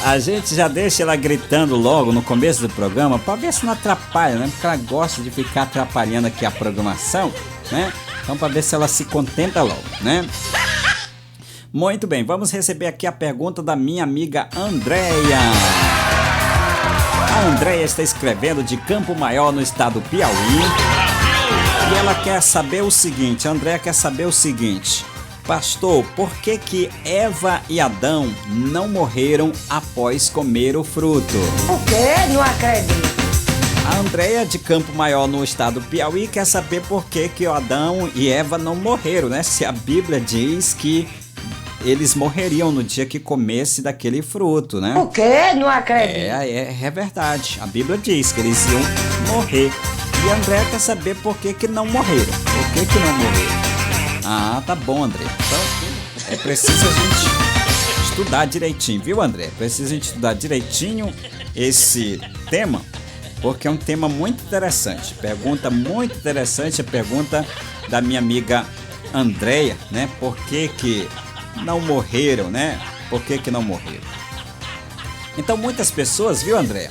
A gente já deixa ela gritando logo no começo do programa pra ver se não atrapalha, né? Porque ela gosta de ficar atrapalhando aqui a programação, né? Então pra ver se ela se contenta logo, né? Muito bem, vamos receber aqui a pergunta da minha amiga Andréia. A Andréia está escrevendo de Campo Maior, no estado do Piauí. E ela quer saber o seguinte, a Andréia quer saber o seguinte: pastor, por que Eva e Adão não morreram após comer o fruto? O quê? Não acredito. A Andréia de Campo Maior, no estado do Piauí, quer saber por que Adão e Eva não morreram, né? Se a Bíblia diz que eles morreriam no dia que comesse daquele fruto, né? O quê? Não acredito. É verdade. A Bíblia diz que eles iam morrer. E a Andréia quer saber por que não morreram. Por que não morreram? Ah, tá bom, André. Então, é preciso a gente estudar direitinho, viu, André? Precisa a gente estudar direitinho esse tema, porque é um tema muito interessante. Pergunta muito interessante, a pergunta da minha amiga Andréia, né? Por que não morreram, né? Por que não morreram? Então, muitas pessoas, viu, André,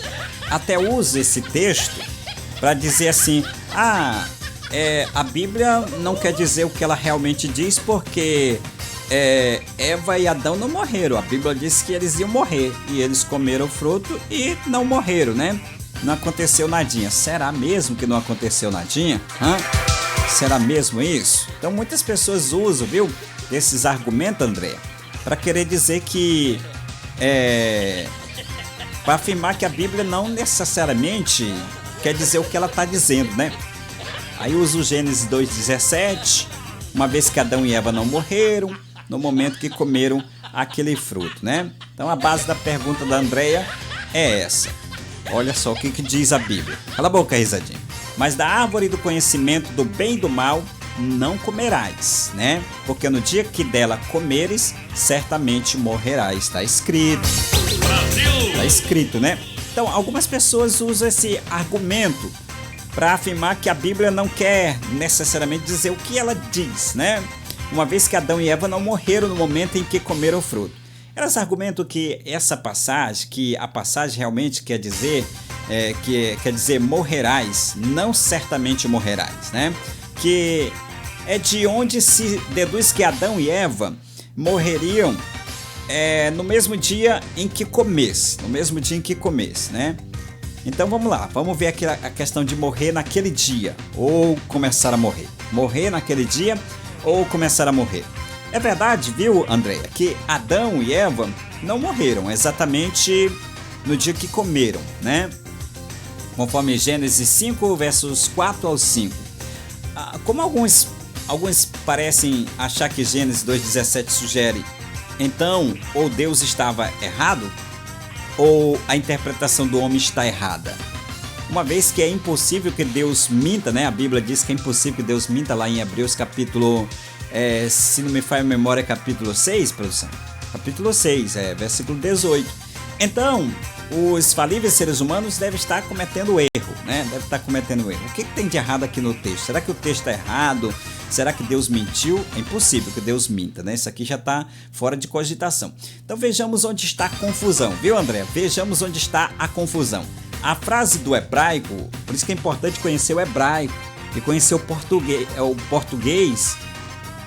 até usam esse texto para dizer assim: a Bíblia não quer dizer o que ela realmente diz, porque Eva e Adão não morreram. A Bíblia diz que eles iam morrer e eles comeram o fruto e não morreram, né? Não aconteceu nadinha. Será mesmo que não aconteceu nadinha? Será mesmo isso? Então muitas pessoas usam, viu, esses argumentos, André, para querer dizer que para afirmar que a Bíblia não necessariamente quer dizer o que ela está dizendo, né? Aí usa o Gênesis 2,17, uma vez que Adão e Eva não morreram no momento que comeram aquele fruto, né? Então a base da pergunta da Andréia é essa. Olha só o que diz a Bíblia. Cala a boca, risadinha. Mas da árvore do conhecimento do bem e do mal não comerás, né? Porque no dia que dela comeres, certamente morrerás. Está escrito. Está escrito, né? Então algumas pessoas usam esse argumento para afirmar que a Bíblia não quer necessariamente dizer o que ela diz, né? Uma vez que Adão e Eva não morreram no momento em que comeram o fruto. Elas argumentam que essa passagem, que a passagem realmente quer dizer, quer dizer morrerás, não certamente morrerás, né? Que é de onde se deduz que Adão e Eva morreriam no mesmo dia em que comesse, né? Então vamos lá, vamos ver aqui a questão de morrer naquele dia ou começar a morrer. Morrer naquele dia ou começar a morrer. É verdade, viu, Andréia, que Adão e Eva não morreram exatamente no dia que comeram, né? Conforme Gênesis 5, versos 4 ao 5. Como alguns parecem achar que Gênesis 2,17 sugere, então, ou Deus estava errado, ou a interpretação do homem está errada. Uma vez que é impossível que Deus minta, né? A Bíblia diz que é impossível que Deus minta lá em Hebreus capítulo, se não me falha a memória, capítulo 6, produção? Capítulo 6, versículo 18. Então, os falíveis seres humanos devem estar cometendo erro, né? O que tem de errado aqui no texto? Será que o texto está errado? Será que Deus mentiu? É impossível que Deus minta, né? Isso aqui já está fora de cogitação. Então vejamos onde está a confusão, viu, André? Vejamos onde está a confusão. A frase do hebraico, por isso que é importante conhecer o hebraico e conhecer o português,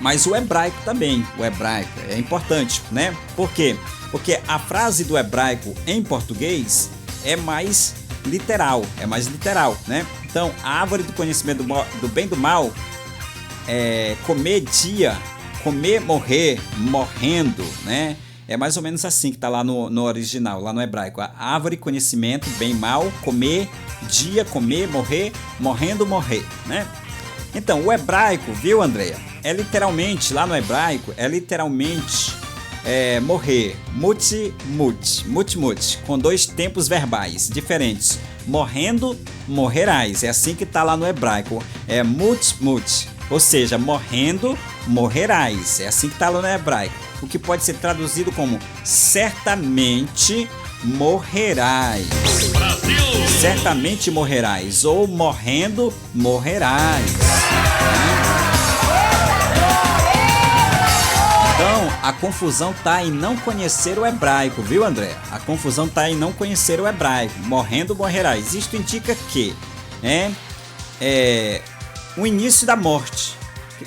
mas o hebraico também. O hebraico é importante, né? Por quê? Porque a frase do hebraico em português é mais literal, né? Então, a árvore do conhecimento do bem e do mal, comer, morrer, morrendo, né? É mais ou menos assim que tá lá no original, lá no hebraico. A árvore, conhecimento, bem e mal, comer, dia, comer, morrer, morrendo, morrer, né? Então, o hebraico, viu, Andréia? Lá no hebraico, morrer, muti, com dois tempos verbais diferentes. Morrendo, morrerás. É assim que tá lá no hebraico. É mut, ou seja, morrendo, morrerás. É assim que tá lá no hebraico. O que pode ser traduzido como certamente morrerás. Brasil! Certamente morrerás. Ou morrendo, morrerás. Então, a confusão tá em não conhecer o hebraico, viu, André? A confusão tá em não conhecer o hebraico. Morrendo, morrerás. Isto indica que o início da morte.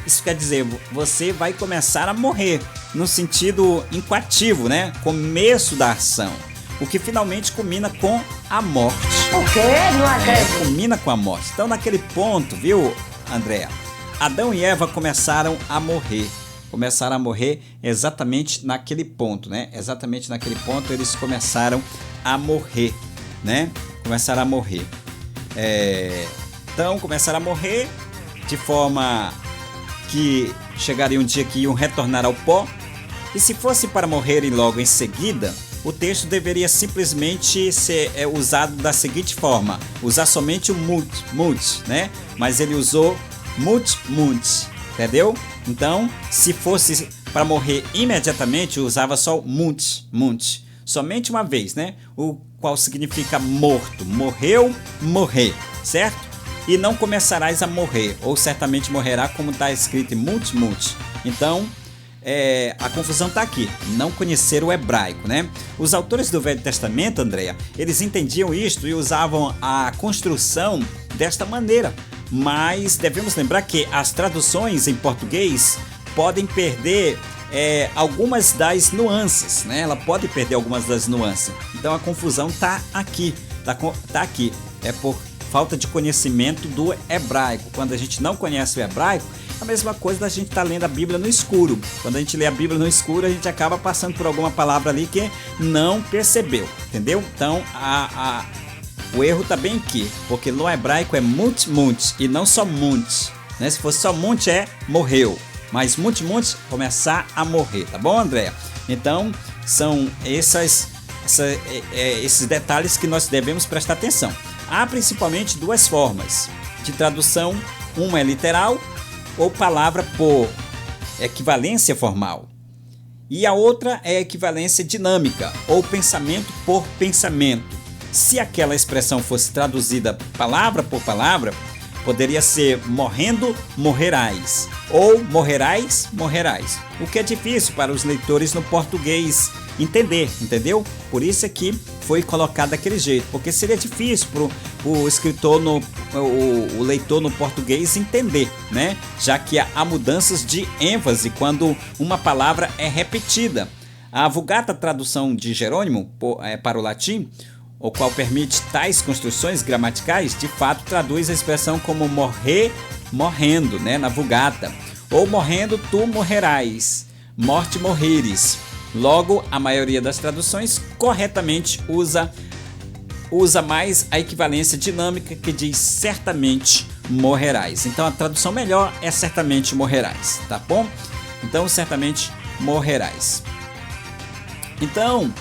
Isso quer dizer, você vai começar a morrer, no sentido inquativo, né? Começo da ação. O que finalmente culmina com a morte. O quê? Não acredito. Culmina com a morte. Então, naquele ponto, viu, André? Adão e Eva começaram a morrer. Começaram a morrer exatamente naquele ponto, né? Exatamente naquele ponto eles começaram a morrer, né? Começaram a morrer. Então, começaram a morrer de forma que chegaria um dia que iam retornar ao pó. E se fosse para morrerem logo em seguida, o texto deveria simplesmente ser usado da seguinte forma: usar somente o mut, né? Mas ele usou mut, entendeu? Então, se fosse para morrer imediatamente, usava só o mut, somente uma vez, né? O qual significa morto, morreu, morrer, certo? E não começarás a morrer, ou certamente morrerá, como está escrito em mut. Então, a confusão está aqui, não conhecer o hebraico, né? Os autores do Velho Testamento, Andréia, eles entendiam isto e usavam a construção desta maneira. Mas devemos lembrar que as traduções em português podem perder algumas das nuances, né? Ela pode perder algumas das nuances. Então a confusão está aqui, tá aqui. É por falta de conhecimento do hebraico. Quando a gente não conhece o hebraico, a mesma coisa da gente estar lendo a Bíblia no escuro. Quando a gente lê a Bíblia no escuro, a gente acaba passando por alguma palavra ali que não percebeu, entendeu? Então o erro está bem aqui, porque no hebraico é mut e não só munt, né? Se fosse só munt morreu, mas mut, começar a morrer, tá bom, André? Então são esses detalhes que nós devemos prestar atenção. Há principalmente duas formas de tradução: uma é literal, ou palavra por equivalência formal, e a outra é equivalência dinâmica, ou pensamento por pensamento. Se aquela expressão fosse traduzida palavra por palavra, poderia ser morrendo, morrerás, ou morrerás, o que é difícil para os leitores no português entendeu? Por isso é que foi colocado daquele jeito, porque seria difícil para o escritor, o leitor no português entender, né? Já que há mudanças de ênfase quando uma palavra é repetida. A Vulgata, tradução de Jerônimo para o latim, o qual permite tais construções gramaticais, de fato traduz a expressão como morrer, morrendo, né, na Vulgata, ou morrendo tu morrerás, morte morreres. Logo, a maioria das traduções corretamente usa mais a equivalência dinâmica, que diz certamente morrerás. Então a tradução melhor é certamente morrerás, tá bom? Então certamente morrerás. Então,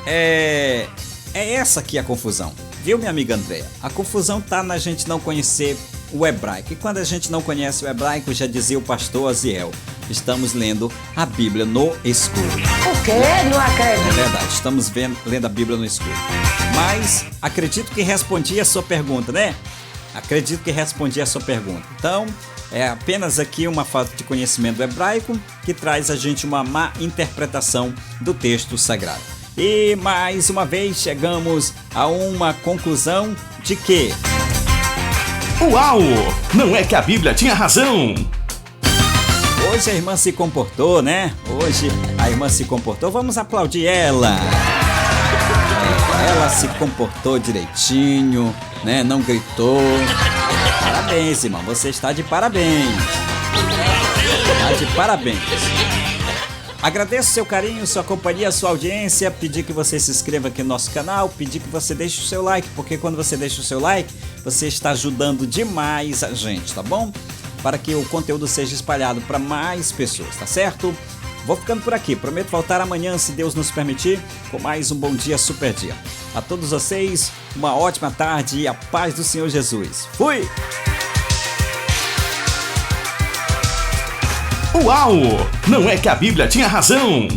é essa aqui a confusão, viu, minha amiga Andréia? A confusão tá na gente não conhecer o hebraico. E quando a gente não conhece o hebraico, já dizia o pastor Aziel, estamos lendo a Bíblia no escuro. O quê? Não acredito. É verdade, estamos lendo a Bíblia no escuro. Mas acredito que respondi a sua pergunta, né? Acredito que respondi a sua pergunta. Então, é apenas aqui uma falta de conhecimento do hebraico que traz a gente uma má interpretação do texto sagrado. E mais uma vez chegamos a uma conclusão de que... Uau! Não é que a Bíblia tinha razão! Hoje a irmã se comportou, né? Hoje a irmã se comportou, vamos aplaudir ela! Ela se comportou direitinho, né? Não gritou. Parabéns, irmão, você está de parabéns! Está de parabéns! Agradeço seu carinho, sua companhia, sua audiência, pedir que você se inscreva aqui no nosso canal, pedir que você deixe o seu like, porque quando você deixa o seu like, você está ajudando demais a gente, tá bom? Para que o conteúdo seja espalhado para mais pessoas, tá certo? Vou ficando por aqui, prometo voltar amanhã, se Deus nos permitir, com mais um Bom Dia Super Dia. A todos vocês, uma ótima tarde e a paz do Senhor Jesus. Fui! Uau! Não é que a Bíblia tinha razão!